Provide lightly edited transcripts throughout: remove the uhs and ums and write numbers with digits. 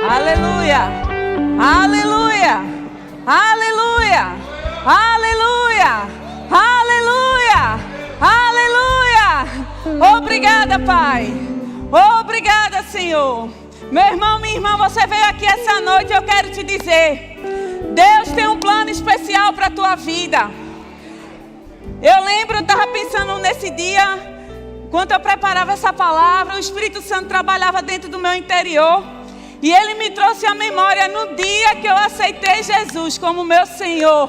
Aleluia, aleluia, aleluia, aleluia, aleluia, aleluia. Obrigada, Pai. Obrigada, Senhor. Meu irmão, minha irmã, você veio aqui essa noite, eu quero te dizer, Deus tem um plano especial para a tua vida. Eu lembro, eu estava pensando nesse dia, enquanto eu preparava essa palavra, o Espírito Santo trabalhava dentro do meu interior. E Ele me trouxe à memória no dia que eu aceitei Jesus como meu Senhor.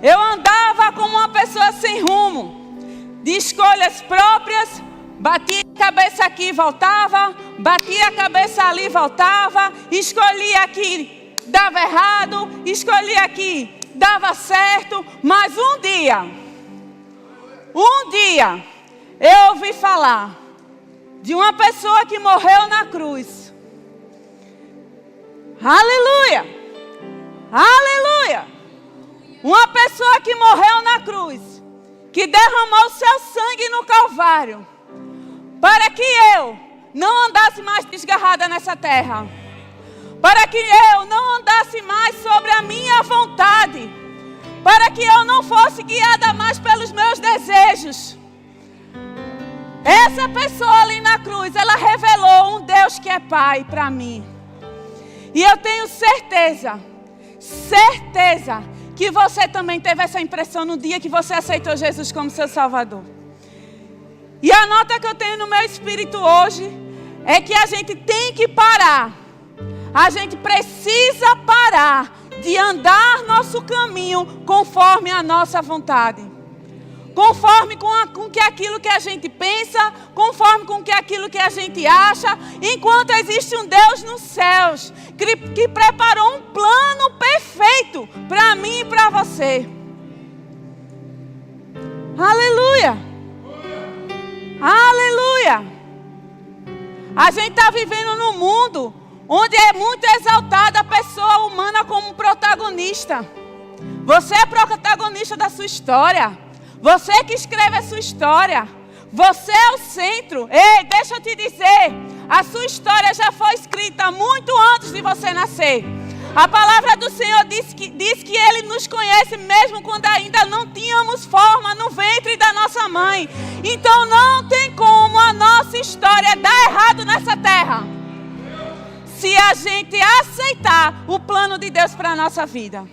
Eu andava como uma pessoa sem rumo, de escolhas próprias, batia a cabeça aqui e voltava, batia a cabeça ali e voltava, escolhia aqui, dava errado, escolhia aqui, dava certo. Mas um dia, eu ouvi falar de uma pessoa que morreu na cruz. Aleluia! Aleluia! Uma pessoa que morreu na cruz, que derramou seu sangue no Calvário, para que eu não andasse mais desgarrada nessa terra, para que eu não andasse mais sobre a minha vontade, para que eu não fosse guiada mais pelos meus desejos. Essa pessoa ali na cruz, ela revelou um Deus que é Pai para mim. E eu tenho certeza que você também teve essa impressão no dia que você aceitou Jesus como seu Salvador. E a nota que eu tenho no meu espírito hoje é que a gente tem que parar. A gente precisa parar de andar nosso caminho conforme a nossa vontade. Conforme com que aquilo que a gente pensa, conforme com que aquilo que a gente acha, enquanto existe um Deus nos céus, que preparou um plano perfeito para mim e para você. Aleluia! Aleluia! A gente está vivendo num mundo onde é muito exaltada a pessoa humana como protagonista. Você é protagonista da sua história. Você que escreve a sua história. Você é o centro. Ei, deixa eu te dizer, a sua história já foi escrita muito antes de você nascer. A palavra do Senhor diz que Ele nos conhece mesmo quando ainda não tínhamos forma no ventre da nossa mãe. Então não tem como a nossa história dar errado nessa terra, se a gente aceitar o plano de Deus para a nossa vida.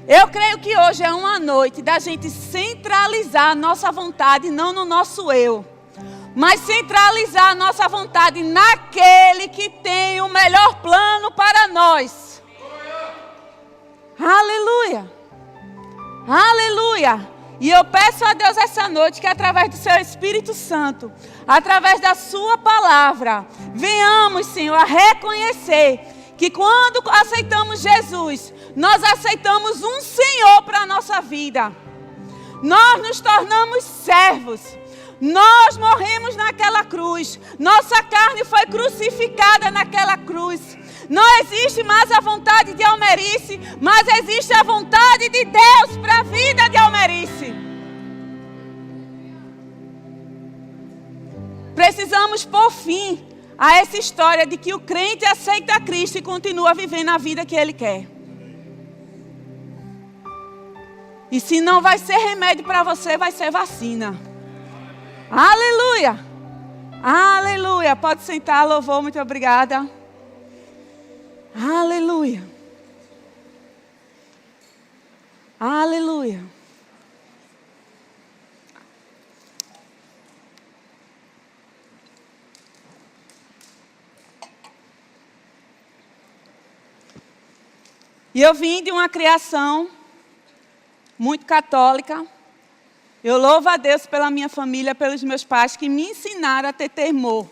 Eu creio que hoje é uma noite da gente centralizar a nossa vontade, não no nosso eu, mas centralizar a nossa vontade naquele que tem o melhor plano para nós. Aleluia! Aleluia! E eu peço a Deus essa noite que através do seu Espírito Santo, através da sua palavra, venhamos, Senhor, a reconhecer que quando aceitamos Jesus, nós aceitamos um Senhor para a nossa vida. Nós nos tornamos servos. Nós morremos naquela cruz. Nossa carne foi crucificada naquela cruz. Não existe mais a vontade de Almerice, mas existe a vontade de Deus para a vida de Almerice. Precisamos pôr fim a essa história de que o crente aceita Cristo e continua vivendo a vida que ele quer. E se não vai ser remédio para você, vai ser vacina. Aleluia! Aleluia! Pode sentar, louvor, muito obrigada. Aleluia! Aleluia! E eu vim de uma criação muito católica. Eu louvo a Deus pela minha família, pelos meus pais que me ensinaram a ter temor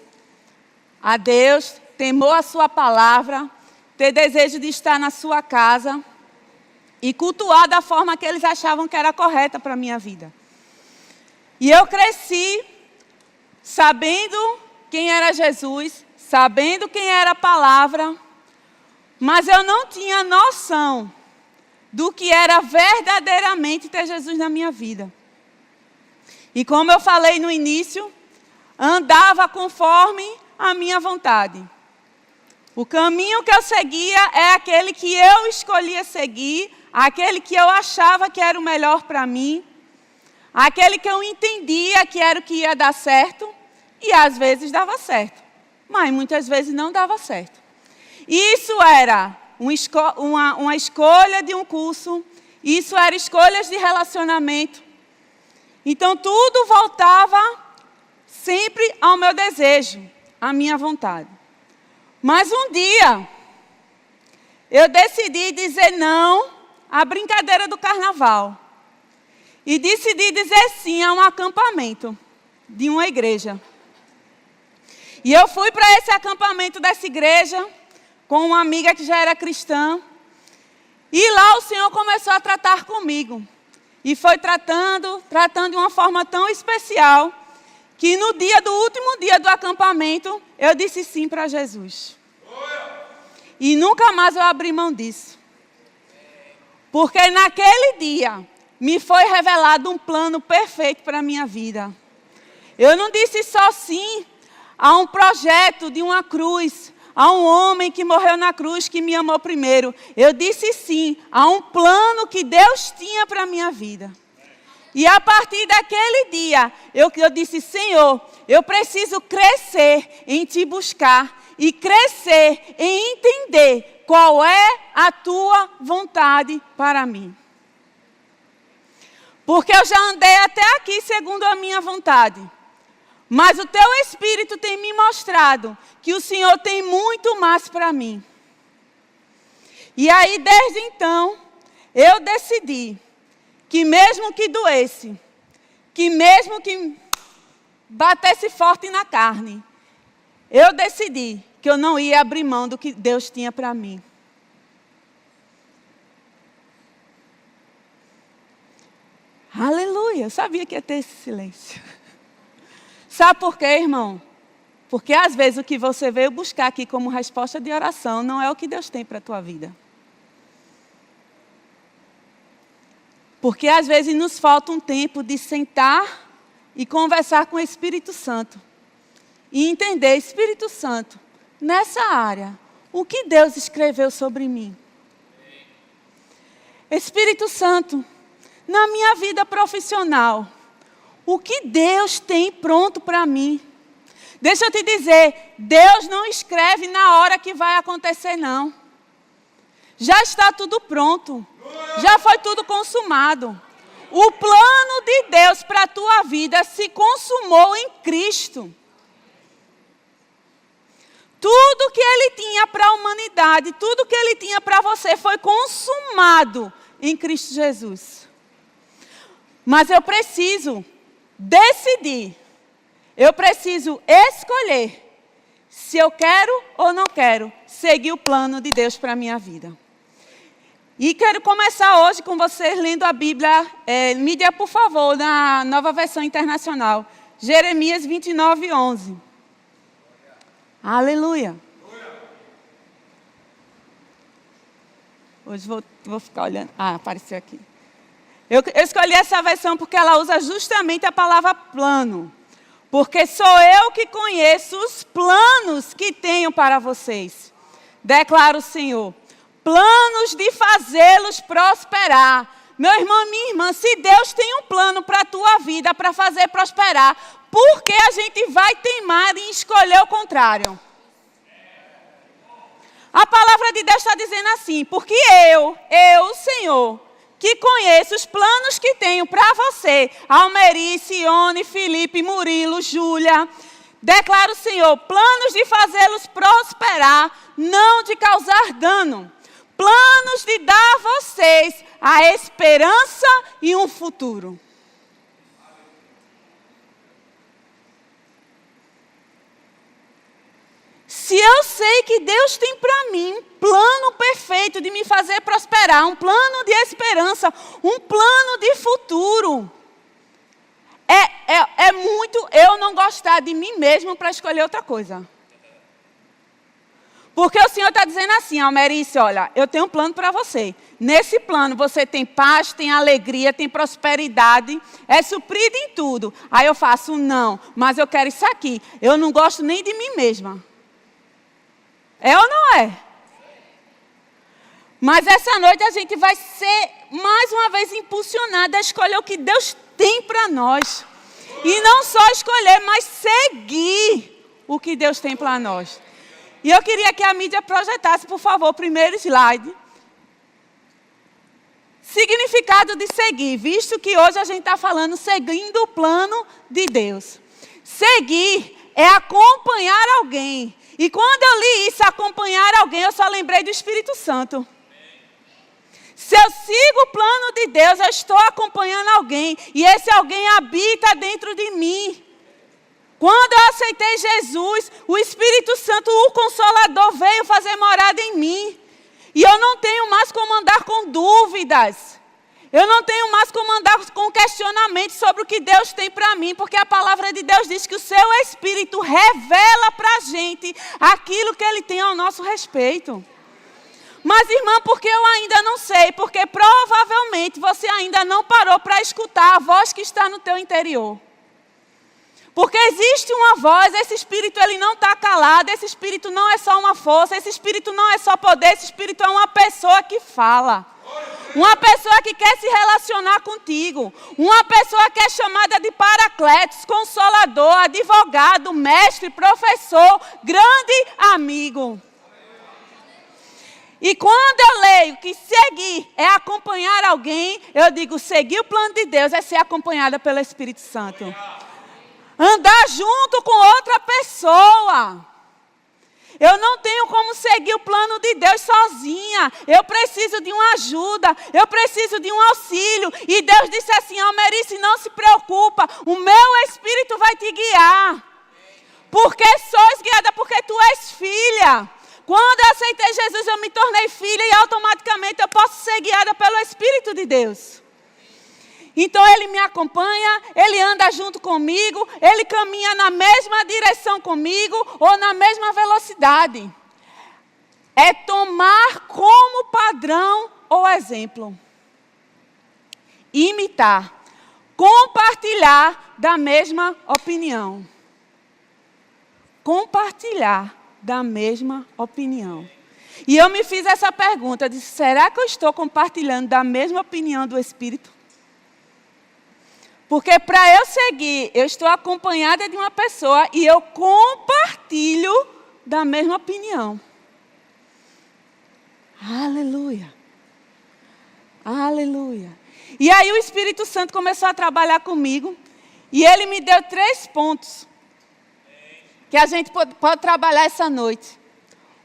a Deus, temor à sua palavra, ter desejo de estar na sua casa e cultuar da forma que eles achavam que era correta para a minha vida. E eu cresci sabendo quem era Jesus, sabendo quem era a palavra, mas eu não tinha noção do que era verdadeiramente ter Jesus na minha vida. E como eu falei no início, andava conforme a minha vontade. O caminho que eu seguia é aquele que eu escolhia seguir, aquele que eu achava que era o melhor para mim, aquele que eu entendia que era o que ia dar certo, e às vezes dava certo, mas muitas vezes não dava certo. Isso era uma escolha de um curso, isso era escolhas de relacionamento. Então tudo voltava sempre ao meu desejo, à minha vontade. Mas um dia, eu decidi dizer não à brincadeira do carnaval. E decidi dizer sim a um acampamento de uma igreja. E eu fui para esse acampamento dessa igreja com uma amiga que já era cristã. E lá o Senhor começou a tratar comigo. E foi tratando de uma forma tão especial, que no último dia do acampamento, eu disse sim para Jesus. E nunca mais eu abri mão disso. Porque naquele dia, me foi revelado um plano perfeito para a minha vida. Eu não disse só sim a um projeto de uma cruz, a um homem que morreu na cruz, que me amou primeiro. Eu disse sim a um plano que Deus tinha para a minha vida. E a partir daquele dia, eu disse, Senhor, eu preciso crescer em Te buscar e crescer em entender qual é a Tua vontade para mim. Porque eu já andei até aqui segundo a minha vontade. Mas o Teu Espírito tem me mostrado que o Senhor tem muito mais para mim. E aí, desde então, eu decidi que mesmo que doesse, que mesmo que batesse forte na carne, eu decidi que eu não ia abrir mão do que Deus tinha para mim. Aleluia, eu sabia que ia ter esse silêncio. Sabe por quê, irmão? Porque às vezes o que você veio buscar aqui como resposta de oração não é o que Deus tem para a tua vida. Porque às vezes nos falta um tempo de sentar e conversar com o Espírito Santo. E entender, Espírito Santo, nessa área, o que Deus escreveu sobre mim. Espírito Santo, na minha vida profissional, o que Deus tem pronto para mim. Deixa eu te dizer, Deus não escreve na hora que vai acontecer, não. Já está tudo pronto. Já foi tudo consumado. O plano de Deus para a tua vida se consumou em Cristo. Tudo que Ele tinha para a humanidade, tudo que Ele tinha para você foi consumado em Cristo Jesus. Mas eu preciso decidir, eu preciso escolher se eu quero ou não quero seguir o plano de Deus para a minha vida. E quero começar hoje com vocês lendo a Bíblia, me dê por favor, na Nova Versão Internacional, Jeremias 29, 11. Aleluia. Hoje vou ficar olhando. Ah, apareceu aqui. Eu escolhi essa versão porque ela usa justamente a palavra plano. Porque sou eu que conheço os planos que tenho para vocês. Declara o Senhor. Planos de fazê-los prosperar. Meu irmão, minha irmã, se Deus tem um plano para a tua vida, para fazer prosperar, por que a gente vai teimar em escolher o contrário? A palavra de Deus está dizendo assim, porque eu, Senhor, que conheço os planos que tenho para você, Almeri, Sione, Felipe, Murilo, Júlia, declara o Senhor, planos de fazê-los prosperar, não de causar dano. Planos de dar a vocês a esperança e um futuro. Se eu sei que Deus tem para mim um plano perfeito de me fazer prosperar, um plano de esperança, um plano de futuro, é muito eu não gostar de mim mesmo para escolher outra coisa. Porque o Senhor está dizendo assim, Almerice, olha, eu tenho um plano para você. Nesse plano você tem paz, tem alegria, tem prosperidade, é suprido em tudo. Aí eu faço, não, mas eu quero isso aqui. Eu não gosto nem de mim mesma. É ou não é? Mas essa noite a gente vai ser, mais uma vez, impulsionada a escolher o que Deus tem para nós. E não só escolher, mas seguir o que Deus tem para nós. E eu queria que a mídia projetasse, por favor, o primeiro slide. Significado de seguir, visto que hoje a gente está falando seguindo o plano de Deus. Seguir é acompanhar alguém. E quando eu li isso, acompanhar alguém, eu só lembrei do Espírito Santo. Se eu sigo o plano de Deus, eu estou acompanhando alguém. E esse alguém habita dentro de mim. Quando eu aceitei Jesus, o Espírito Santo, o Consolador, veio fazer morada em mim. E eu não tenho mais como andar com dúvidas. Eu não tenho mais como andar com questionamentos sobre o que Deus tem para mim. Porque a palavra de Deus diz que o seu Espírito revela para a gente aquilo que Ele tem ao nosso respeito. Mas, irmã, porque eu ainda não sei? Porque provavelmente você ainda não parou para escutar a voz que está no teu interior. Porque existe uma voz, esse Espírito ele não está calado, esse Espírito não é só uma força, esse Espírito não é só poder, esse Espírito é uma pessoa que fala. Uma pessoa que quer se relacionar contigo. Uma pessoa que é chamada de Paracletos, Consolador, advogado, mestre, professor, grande amigo. E quando eu leio que seguir é acompanhar alguém, eu digo, seguir o plano de Deus é ser acompanhada pelo Espírito Santo. Andar junto com outra pessoa. Eu não tenho como seguir o plano de Deus sozinha. Eu preciso de uma ajuda. Eu preciso de um auxílio. E Deus disse assim, Almerice, não se preocupa. O meu Espírito vai te guiar. Porque sois guiada, porque tu és filha. Quando eu aceitei Jesus, eu me tornei filha e automaticamente eu posso ser guiada pelo Espírito de Deus. Então Ele me acompanha, Ele anda junto comigo, Ele caminha na mesma direção comigo ou na mesma velocidade. É tomar como padrão ou exemplo. Imitar. Compartilhar da mesma opinião. Compartilhar da mesma opinião. E eu me fiz essa pergunta, disse, será que eu estou compartilhando da mesma opinião do Espírito? Porque para eu seguir, eu estou acompanhada de uma pessoa e eu compartilho da mesma opinião. Aleluia. Aleluia. E aí o Espírito Santo começou a trabalhar comigo e ele me deu 3 pontos que a gente pode trabalhar essa noite.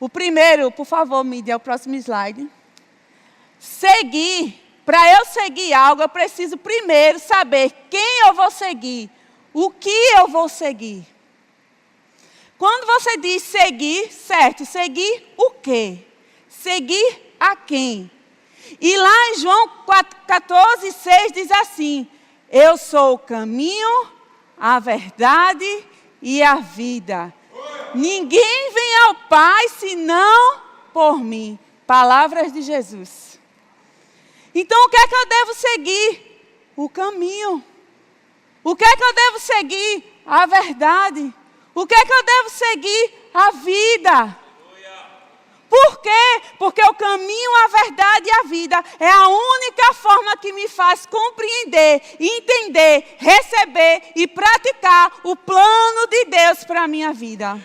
O primeiro, por favor, me dê o próximo slide. Seguir. Para eu seguir algo, eu preciso primeiro saber quem eu vou seguir, o que eu vou seguir. Quando você diz seguir, certo, seguir o quê? Seguir a quem? E lá em João 14:6 diz assim, eu sou o caminho, a verdade e a vida. Ninguém vem ao Pai senão por mim. Palavras de Jesus. Então, o que é que eu devo seguir? O caminho. O que é que eu devo seguir? A verdade. O que é que eu devo seguir? A vida. Por quê? Porque o caminho, a verdade e a vida é a única forma que me faz compreender, entender, receber e praticar o plano de Deus para a minha vida.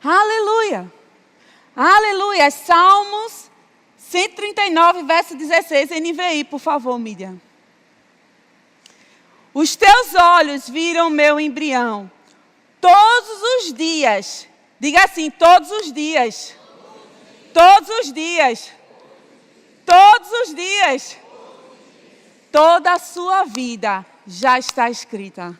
Aleluia. Aleluia. Salmos 139, verso 16, NVI, por favor, Mídia. Os teus olhos viram meu embrião. Todos os dias. Diga assim, todos os dias. Todos os dias. Todos os dias. Toda a sua vida já está escrita.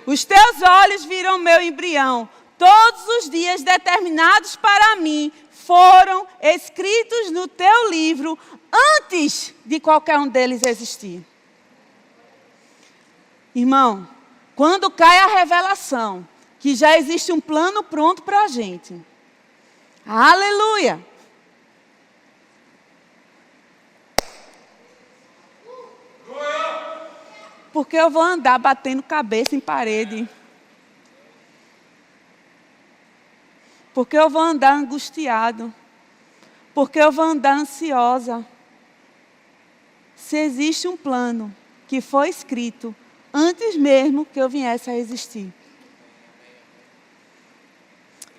Os teus olhos viram meu embrião. Todos os dias determinados para mim foram escritos no teu livro antes de qualquer um deles existir. Irmão, quando cai a revelação que já existe um plano pronto para a gente, Aleluia. Porque eu vou andar batendo cabeça em parede. Porque eu vou andar angustiado. Porque eu vou andar ansiosa. Se existe um plano que foi escrito antes mesmo que eu viesse a existir.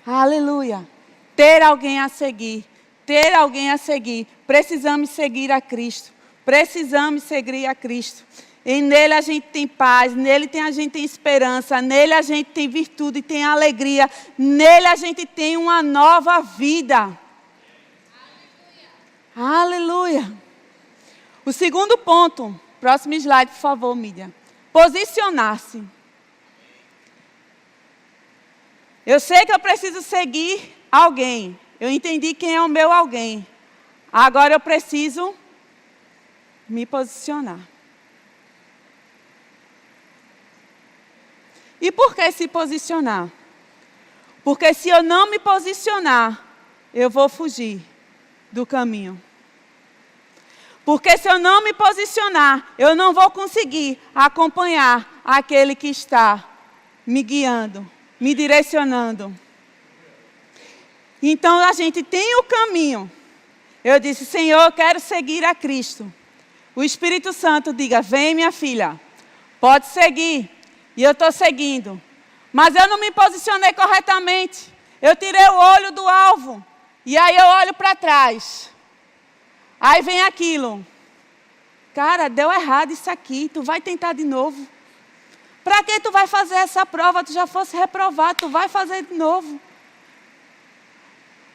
Aleluia. Ter alguém a seguir. Ter alguém a seguir. Precisamos seguir a Cristo. Precisamos seguir a Cristo. E nele a gente tem paz, nele a gente tem esperança, nele a gente tem virtude, tem alegria, nele a gente tem uma nova vida. Aleluia. O segundo ponto, próximo slide, por favor, Mídia. Posicionar-se. Eu sei que eu preciso seguir alguém. Eu entendi quem é o meu alguém. Agora eu preciso me posicionar. E por que se posicionar? Porque se eu não me posicionar, eu vou fugir do caminho. Porque se eu não me posicionar, eu não vou conseguir acompanhar aquele que está me guiando, me direcionando. Então a gente tem o caminho. Eu disse, Senhor, eu quero seguir a Cristo. O Espírito Santo diga, vem minha filha, pode seguir. E eu estou seguindo. Mas eu não me posicionei corretamente. Eu tirei o olho do alvo. E aí eu olho para trás. Aí vem aquilo. Cara, deu errado isso aqui. Tu vai tentar de novo. Para que tu vai fazer essa prova? Tu já fosse reprovado. Tu vai fazer de novo.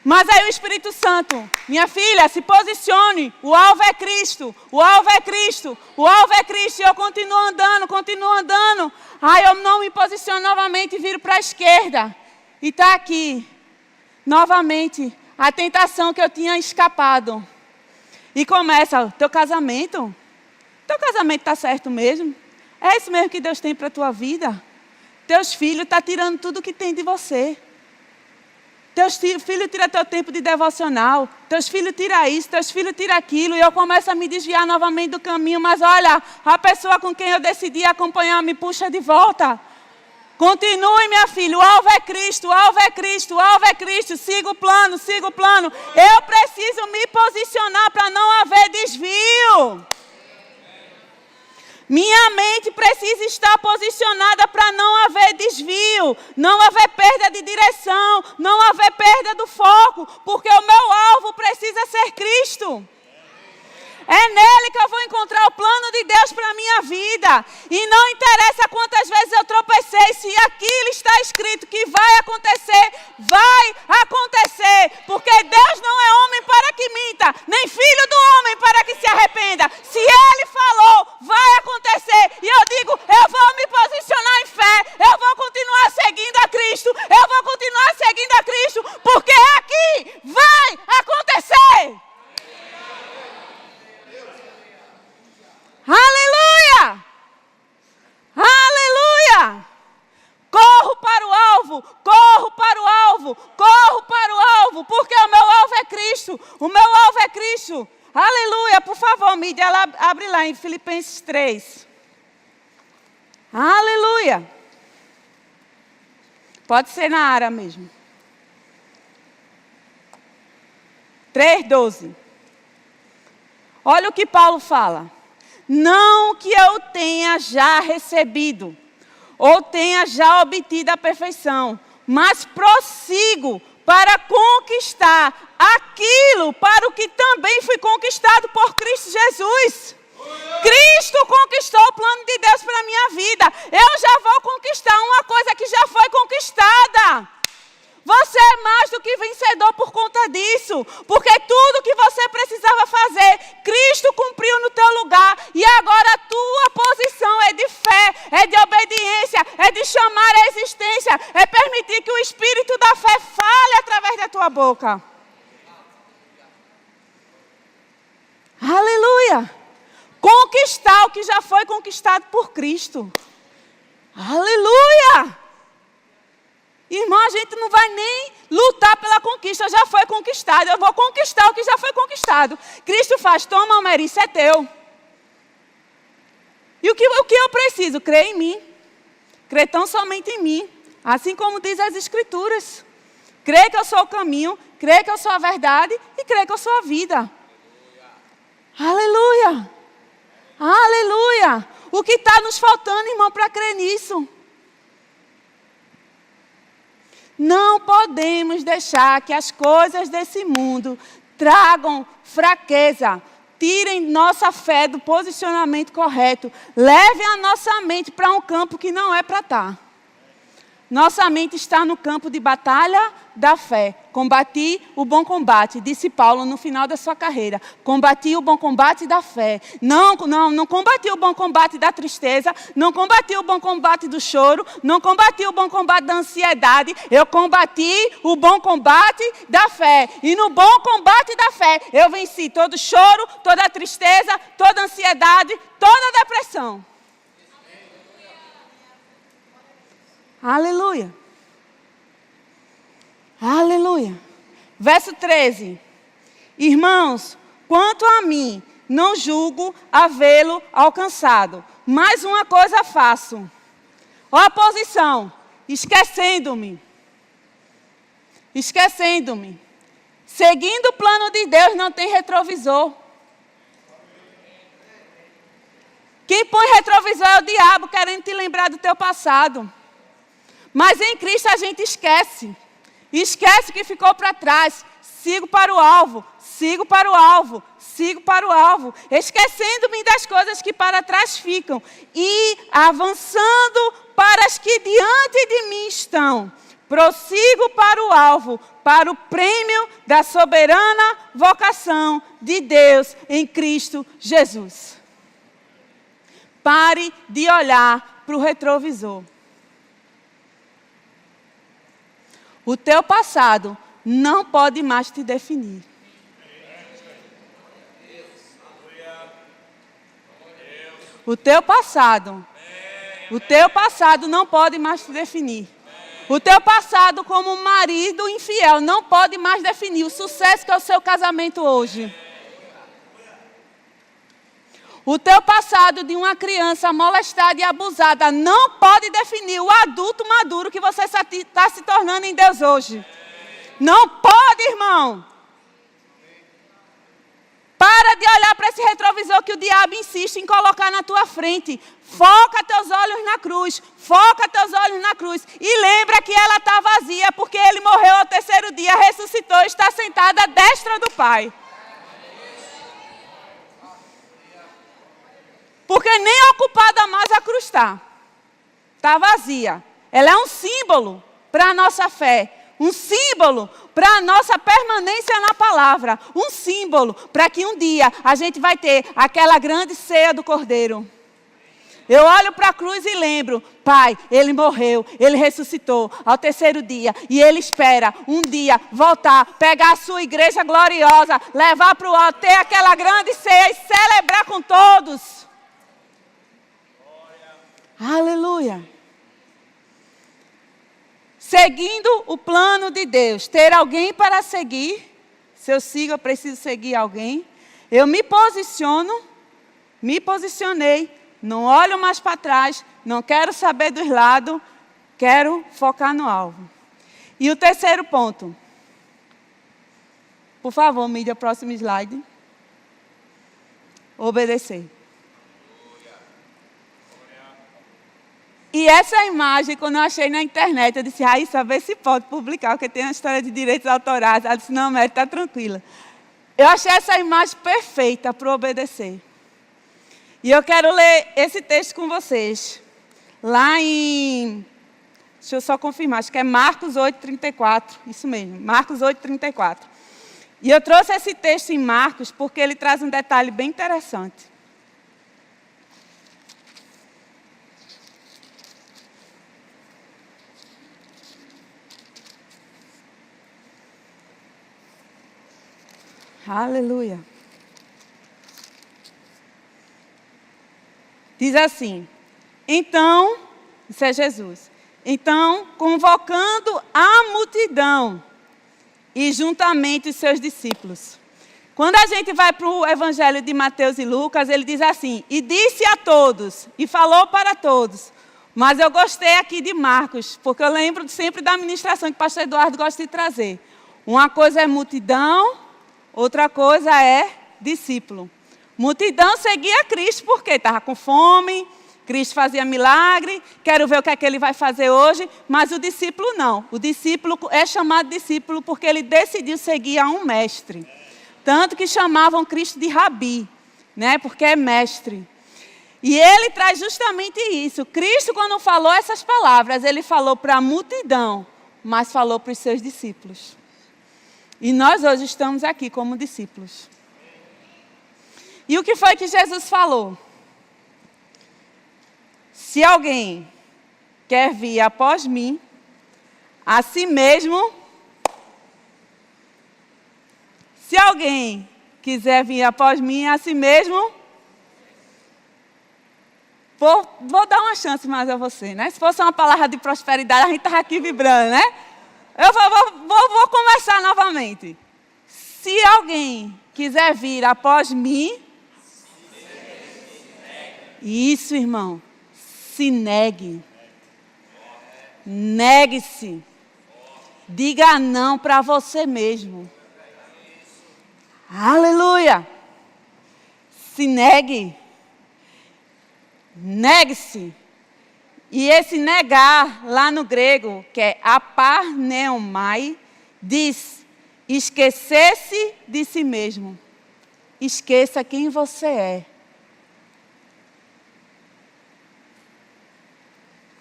Mas aí o Espírito Santo, minha filha, se posicione. O alvo é Cristo. O alvo é Cristo. O alvo é Cristo. E eu continuo andando. Aí eu não me posiciono novamente e viro para a esquerda. E está aqui, novamente, a tentação que eu tinha escapado. E começa, teu casamento está certo mesmo? É isso mesmo que Deus tem para a tua vida? Teus filhos estão tirando tudo que tem de você. Teus filhos tiram teu tempo de devocional. Teus filhos tiram isso, teus filhos tiram aquilo. E eu começo a me desviar novamente do caminho. Mas olha, a pessoa com quem eu decidi acompanhar me puxa de volta. Continue, minha filha. O alvo é Cristo, o alvo é Cristo, o alvo é Cristo. Siga o plano, siga o plano. Eu preciso me posicionar para não haver desvio. Minha mente precisa estar posicionada para não haver desvio, não haver perda de direção, não haver perda do foco, porque o meu alvo precisa ser Cristo. É nele que eu vou encontrar o plano de Deus para a minha vida. E não interessa quantas vezes eu tropecei, se aquilo está escrito que vai acontecer, vai acontecer. Porque Deus não é homem para que minta, nem filho do homem para que se arrependa. Se Ele falou, vai acontecer. E eu digo, eu vou me posicionar em fé, eu vou continuar seguindo a Cristo, eu vou continuar seguindo a Cristo, porque aqui vai acontecer. Aleluia! Aleluia! Corro para o alvo, corro para o alvo, corro para o alvo, porque o meu alvo é Cristo, o meu alvo é Cristo. Aleluia! Por favor, mídia, abre lá em Filipenses 3. Aleluia! Pode ser na área mesmo. 3:12. Olha o que Paulo fala. Não que eu tenha já recebido, ou tenha já obtido a perfeição, mas prossigo para conquistar aquilo para o que também fui conquistado por Cristo Jesus. Cristo conquistou o plano de Deus para a minha vida. Eu já vou conquistar uma coisa que já foi conquistada. Você é mais do que vencedor por conta disso. Porque tudo que você precisava fazer, Cristo cumpriu no teu lugar. E agora a tua posição é de fé, é de obediência, é de chamar a existência, é permitir que o Espírito da fé fale através da tua boca. Aleluia! Conquistar o que já foi conquistado por Cristo. Aleluia! Irmão, a gente não vai nem lutar pela conquista, já foi conquistado. Eu vou conquistar o que já foi conquistado. Cristo faz, toma, Almeri, isso é teu. E o que eu preciso? Crer em mim. Crer tão somente em mim. Assim como diz as Escrituras. Crer que eu sou o caminho, crer que eu sou a verdade e crer que eu sou a vida. Aleluia! Aleluia! O que está nos faltando, irmão, para crer nisso? Não podemos deixar que as coisas desse mundo tragam fraqueza, tirem nossa fé do posicionamento correto, levem a nossa mente para um campo que não é para estar. Nossa mente está no campo de batalha da fé. Combati o bom combate, disse Paulo no final da sua carreira. Combati o bom combate da fé. Não combati o bom combate da tristeza, não combati o bom combate do choro, não combati o bom combate da ansiedade. Eu combati o bom combate da fé. E no bom combate da fé, eu venci todo choro, toda tristeza, toda ansiedade, toda depressão. Aleluia. Aleluia. Verso 13. Irmãos, quanto a mim, não julgo havê-lo alcançado. Mais uma coisa faço. Ó a posição. Esquecendo-me. Esquecendo-me. Seguindo o plano de Deus não tem retrovisor. Quem põe retrovisor é o diabo, querendo te lembrar do teu passado. Mas em Cristo a gente esquece. Esquece o que ficou para trás. Sigo para o alvo. Sigo para o alvo. Sigo para o alvo. Esquecendo-me das coisas que para trás ficam. E avançando para as que diante de mim estão. Prossigo para o alvo. Para o prêmio da soberana vocação de Deus em Cristo Jesus. Pare de olhar para o retrovisor. O teu passado não pode mais te definir. O teu passado não pode mais te definir. O teu passado como marido infiel não pode mais definir o sucesso que é o seu casamento hoje. O teu passado de uma criança molestada e abusada não pode definir o adulto maduro que você está se tornando em Deus hoje. Não pode, irmão. Para de olhar para esse retrovisor que o diabo insiste em colocar na tua frente. Foca teus olhos na cruz. Foca teus olhos na cruz. E lembra que ela está vazia porque ele morreu ao terceiro dia, ressuscitou e está sentado à destra do Pai. Porque nem ocupada mais a cruz está. Está vazia. Ela é um símbolo para a nossa fé. Um símbolo para a nossa permanência na palavra. Um símbolo para que um dia a gente vai ter aquela grande ceia do Cordeiro. Eu olho para a cruz e lembro, Pai, Ele morreu, Ele ressuscitou ao terceiro dia. E Ele espera um dia voltar, pegar a sua igreja gloriosa, levar para o alto, ter aquela grande ceia e celebrar com todos. Aleluia. Seguindo o plano de Deus. Ter alguém para seguir. Se eu sigo, eu preciso seguir alguém. Eu me posicionei. Não olho mais para trás. Não quero saber dos lados. Quero focar no alvo. E o terceiro ponto. Por favor, mídia, próximo slide. Obedecer. E essa imagem, quando eu achei na internet, eu disse, Raíssa, vê se pode publicar, porque tem uma história de direitos autorais. Ela disse, não, Mary, está tranquila. Eu achei essa imagem perfeita para obedecer. E eu quero ler esse texto com vocês. Lá em, deixa eu só confirmar, acho que é Marcos 8:34. Isso mesmo, Marcos 8:34. E eu trouxe esse texto em Marcos porque ele traz um detalhe bem interessante. Aleluia. Diz assim, então, isso é Jesus. Então, convocando a multidão e juntamente os seus discípulos. Quando a gente vai para o Evangelho de Mateus e Lucas, ele diz assim: e disse a todos, e falou para todos. Mas eu gostei aqui de Marcos, porque eu lembro sempre da ministração que o pastor Eduardo gosta de trazer. Uma coisa é multidão, outra coisa é discípulo. Multidão seguia Cristo porque estava com fome, Cristo fazia milagre, quero ver o que é que ele vai fazer hoje, mas o discípulo não. O discípulo é chamado discípulo porque ele decidiu seguir a um mestre. Tanto que chamavam Cristo de Rabi, né? Porque é mestre. E ele traz justamente isso. Cristo, quando falou essas palavras, ele falou para a multidão, mas falou para os seus discípulos. E nós hoje estamos aqui como discípulos. E o que foi que Jesus falou? Se alguém quer vir após mim, a si mesmo... Se alguém quiser vir após mim, a si mesmo, vou dar uma chance mais a você, né? Se fosse uma palavra de prosperidade, a gente estava aqui vibrando, né? Eu vou começar novamente. Se alguém quiser vir após mim, isso, irmão, se negue. Negue-se. Diga não para você mesmo. Aleluia! Se negue. Negue-se. E esse negar, lá no grego, que é aparneomai, diz esquecer-se de si mesmo. Esqueça quem você é.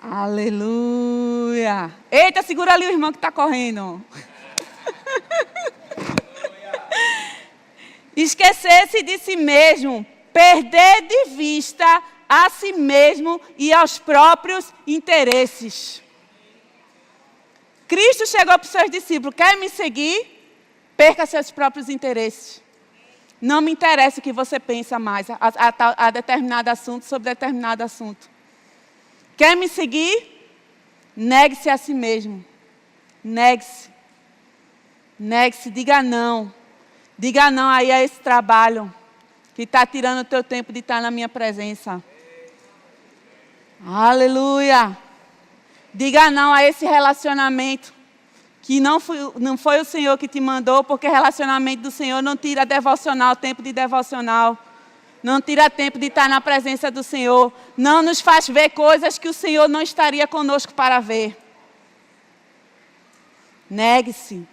Aleluia! Eita, segura ali o irmão que está correndo. Esquecer-se de si mesmo, perder de vista a si mesmo e aos próprios interesses. Cristo chegou para os seus discípulos: quer me seguir? Perca seus próprios interesses. Não me interessa o que você pensa mais a determinado assunto, sobre determinado assunto. Quer me seguir? Negue-se a si mesmo. Negue-se. Negue-se, diga não. Diga não aí a esse trabalho que está tirando o teu tempo de estar na minha presença. Aleluia. Diga não a esse relacionamento que não foi o Senhor que te mandou, porque relacionamento do Senhor não tira devocional, tempo de devocional. Não tira tempo de estar na presença do Senhor. Não nos faz ver coisas que o Senhor não estaria conosco para ver. Negue-se.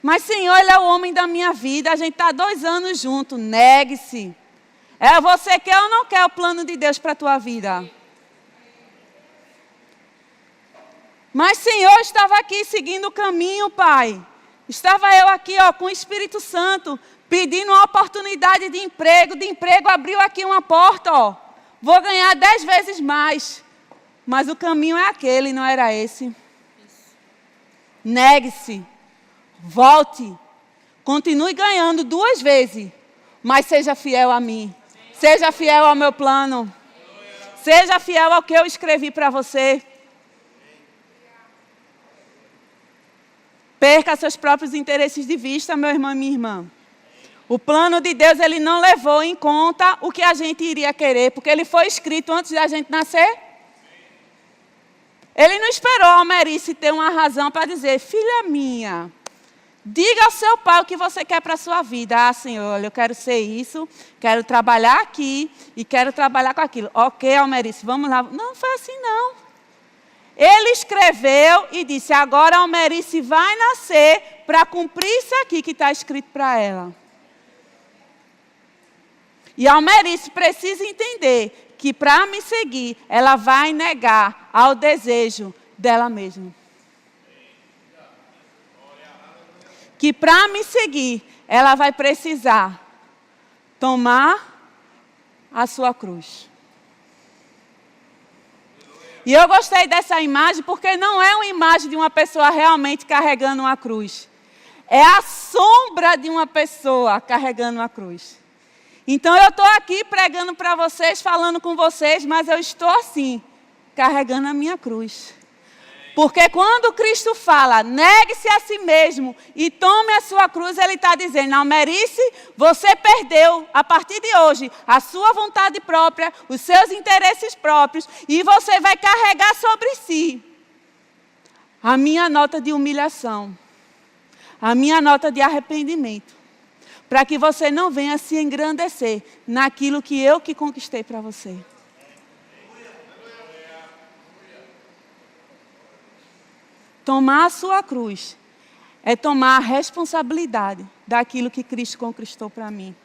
Mas, Senhor, Ele é o homem da minha vida. A gente está 2 anos juntos. Negue-se. Você quer ou não quer o plano de Deus para a tua vida? Mas, Senhor, estava aqui seguindo o caminho, Pai. Estava eu aqui, com o Espírito Santo, pedindo uma oportunidade de emprego. De emprego, abriu aqui uma porta, Vou ganhar 10 vezes mais. Mas o caminho é aquele, não era esse. Negue-se. Volte, continue ganhando 2 vezes, mas seja fiel a mim. Seja fiel ao meu plano. Seja fiel ao que eu escrevi para você. Perca seus próprios interesses de vista, meu irmão e minha irmã. O plano de Deus, ele não levou em conta o que a gente iria querer, porque ele foi escrito antes da gente nascer. Ele não esperou a Almerice ter uma razão para dizer: filha minha, diga ao seu pai o que você quer para a sua vida. Ah, Senhor, olha, eu quero ser isso, quero trabalhar aqui e quero trabalhar com aquilo. Ok, Almerice, vamos lá. Não foi assim, não. Ele escreveu e disse: agora a Almerice vai nascer para cumprir isso aqui que está escrito para ela. E a Almerice precisa entender que para me seguir, ela vai negar ao desejo dela mesma. Que para me seguir, ela vai precisar tomar a sua cruz. E eu gostei dessa imagem porque não é uma imagem de uma pessoa realmente carregando uma cruz. É a sombra de uma pessoa carregando uma cruz. Então eu estou aqui pregando para vocês, falando com vocês, mas eu estou assim, carregando a minha cruz. Porque quando Cristo fala, negue-se a si mesmo e tome a sua cruz, Ele está dizendo, Almerice, você perdeu, a partir de hoje, a sua vontade própria, os seus interesses próprios, e você vai carregar sobre si a minha nota de humilhação, a minha nota de arrependimento, para que você não venha se engrandecer naquilo que eu que conquistei para você. Tomar a sua cruz é tomar a responsabilidade daquilo que Cristo conquistou para mim.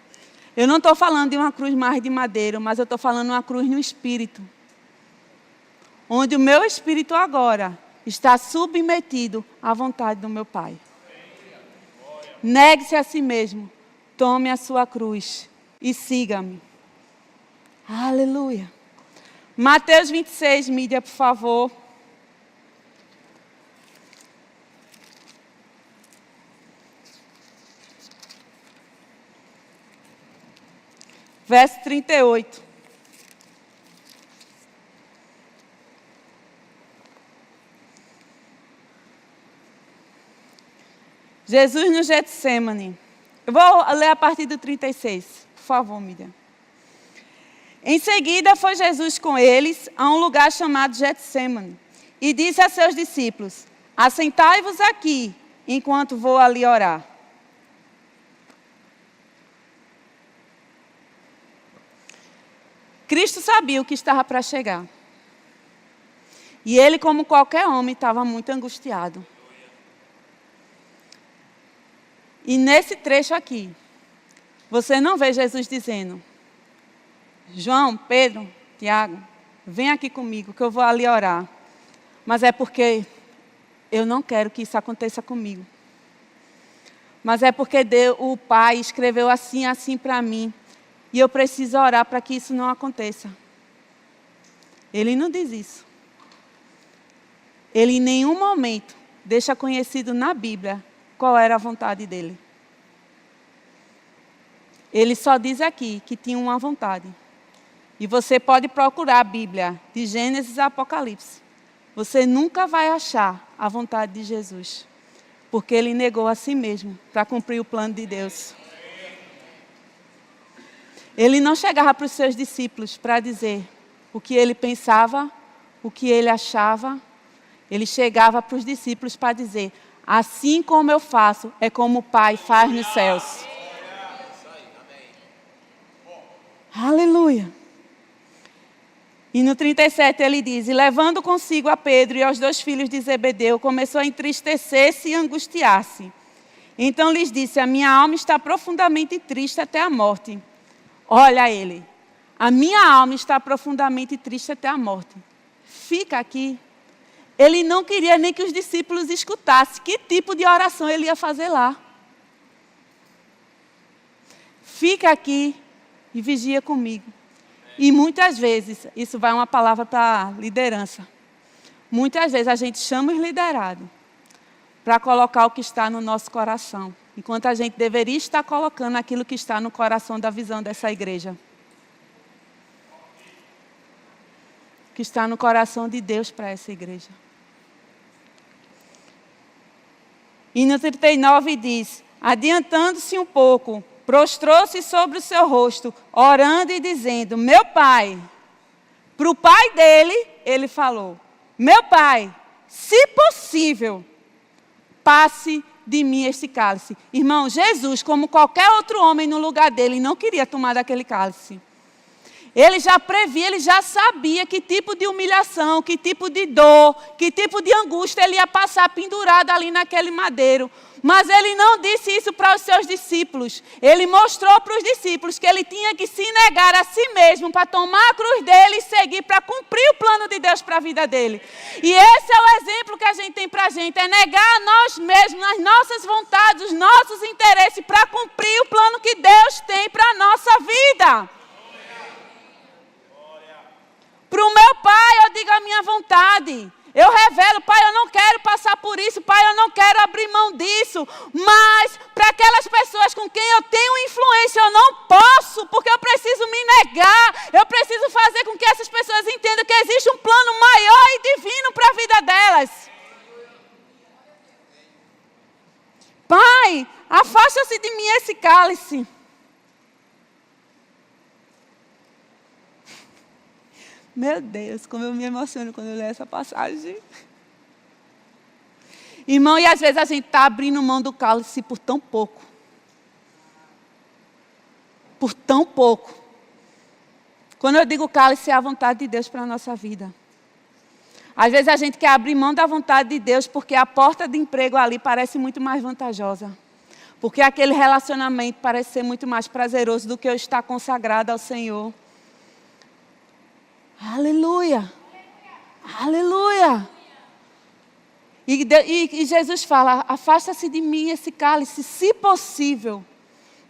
Eu não estou falando de uma cruz mais de madeira, mas eu estou falando de uma cruz no espírito. Onde o meu espírito agora está submetido à vontade do meu Pai. Negue-se a si mesmo, tome a sua cruz e siga-me. Aleluia. Mateus 26, mídia, por favor. Verso 38. Jesus no Getsemane. Eu vou ler a partir do 36. Por favor, Miriam. Em seguida foi Jesus com eles a um lugar chamado Getsemane. E disse a seus discípulos, assentai-vos aqui, enquanto vou ali orar. Cristo sabia o que estava para chegar. E ele, como qualquer homem, estava muito angustiado. E nesse trecho aqui, você não vê Jesus dizendo, João, Pedro, Tiago, vem aqui comigo que eu vou ali orar. Mas é porque eu não quero que isso aconteça comigo. Mas é porque Deus, o Pai escreveu assim, assim para mim. E eu preciso orar para que isso não aconteça. Ele não diz isso. Ele em nenhum momento deixa conhecido na Bíblia qual era a vontade dele. Ele só diz aqui que tinha uma vontade. E você pode procurar a Bíblia de Gênesis a Apocalipse. Você nunca vai achar a vontade de Jesus. Porque ele negou a si mesmo para cumprir o plano de Deus. Ele não chegava para os seus discípulos para dizer o que ele pensava, o que ele achava. Ele chegava para os discípulos para dizer, assim como eu faço, é como o Pai faz nos céus. Aleluia. E no 37 ele diz, e levando consigo a Pedro e aos 2 filhos de Zebedeu, começou a entristecer-se e angustiar-se. Então lhes disse, a minha alma está profundamente triste até a morte. Olha ele, a minha alma está profundamente triste até a morte. Fica aqui. Ele não queria nem que os discípulos escutassem que tipo de oração ele ia fazer lá. Fica aqui e vigia comigo. E muitas vezes, isso vai uma palavra para a liderança. Muitas vezes a gente chama os liderados para colocar o que está no nosso coração. Enquanto a gente deveria estar colocando aquilo que está no coração da visão dessa igreja. Que está no coração de Deus para essa igreja. E no 39 diz, adiantando-se um pouco, prostrou-se sobre o seu rosto, orando e dizendo, meu pai, para o pai dele, ele falou, meu pai, se possível, passe de mim este cálice. Irmão, Jesus, como qualquer outro homem no lugar dele, não queria tomar daquele cálice. Ele já previa, ele já sabia que tipo de humilhação, que tipo de dor, que tipo de angústia ele ia passar pendurado ali naquele madeiro. Mas ele não disse isso para os seus discípulos. Ele mostrou para os discípulos que ele tinha que se negar a si mesmo para tomar a cruz dele e seguir para cumprir o plano de Deus para a vida dele. E esse é o exemplo que a gente tem para a gente. É negar a nós mesmos, as nossas vontades, os nossos interesses para cumprir o plano que Deus tem para a nossa vida. Para o meu pai, eu digo a minha vontade. Eu revelo, pai, eu não quero passar por isso, pai, eu não quero abrir mão disso. Mas para aquelas pessoas com quem eu tenho influência, eu não posso, porque eu preciso me negar. Eu preciso fazer com que essas pessoas entendam que existe um plano maior e divino para a vida delas. Pai, afasta-se de mim esse cálice. Meu Deus, como eu me emociono quando eu leio essa passagem. Irmão, e às vezes a gente está abrindo mão do cálice por tão pouco. Por tão pouco. Quando eu digo cálice, é a vontade de Deus para a nossa vida. Às vezes a gente quer abrir mão da vontade de Deus porque a porta de emprego ali parece muito mais vantajosa. Porque aquele relacionamento parece ser muito mais prazeroso do que eu estar consagrado ao Senhor. Aleluia! Aleluia! E Jesus fala, afasta-se de mim esse cálice, se possível,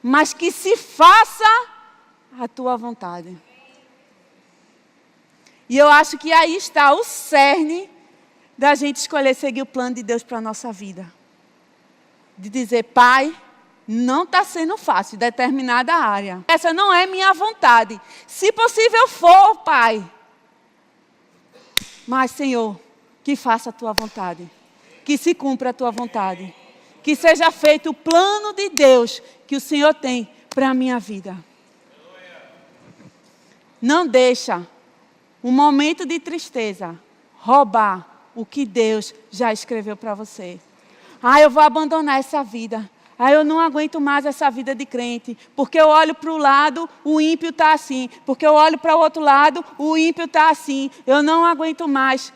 mas que se faça a tua vontade. E eu acho que aí está o cerne da gente escolher seguir o plano de Deus para a nossa vida. De dizer, Pai, não está sendo fácil determinada área. Essa não é minha vontade. Se possível for, Pai. Mas, Senhor, que faça a tua vontade. Que se cumpra a tua vontade. Que seja feito o plano de Deus que o Senhor tem para a minha vida. Não deixa um momento de tristeza roubar o que Deus já escreveu para você. Eu vou abandonar essa vida. Eu não aguento mais essa vida de crente. Porque eu olho para o lado, o ímpio está assim. Porque eu olho para o outro lado, o ímpio está assim. Eu não aguento mais.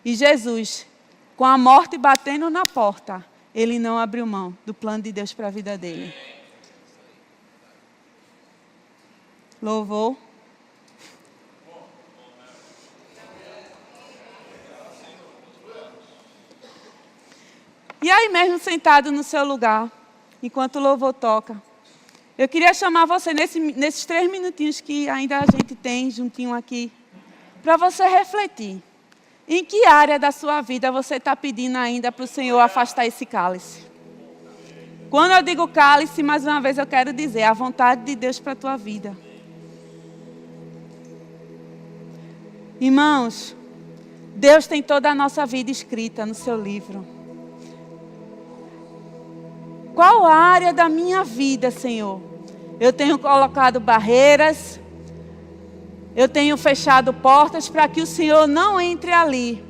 E Jesus, com a morte batendo na porta, ele não abriu mão do plano de Deus para a vida dele. Louvor. E aí mesmo, sentado no seu lugar, enquanto o louvor toca, eu queria chamar você, nesses 3 minutinhos que ainda a gente tem juntinho aqui, para você refletir. Em que área da sua vida você está pedindo ainda para o Senhor afastar esse cálice? Quando eu digo cálice, mais uma vez eu quero dizer, a vontade de Deus para a tua vida. Irmãos, Deus tem toda a nossa vida escrita no seu livro. Qual área da minha vida, Senhor? Eu tenho colocado barreiras, eu tenho fechado portas para que o Senhor não entre ali,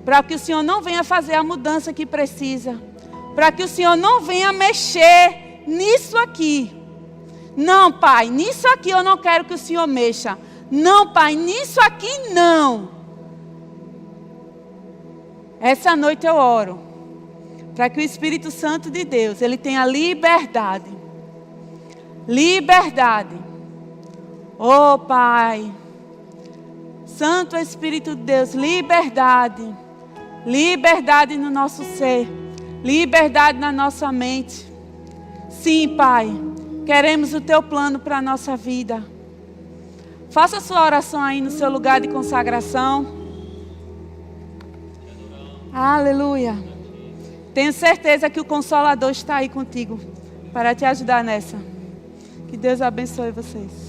para que o Senhor não venha fazer a mudança que precisa, para que o Senhor não venha mexer nisso aqui. Não, Pai, nisso aqui eu não quero que o Senhor mexa. Não, Pai, nisso aqui não. Essa noite eu oro para que o Espírito Santo de Deus, ele tenha liberdade. Liberdade. Oh, Pai. Santo Espírito de Deus, liberdade. Liberdade no nosso ser. Liberdade na nossa mente. Sim, Pai. Queremos o Teu plano para a nossa vida. Faça a sua oração aí no seu lugar de consagração. Aleluia. Tenho certeza que o Consolador está aí contigo para te ajudar nessa. Que Deus abençoe vocês.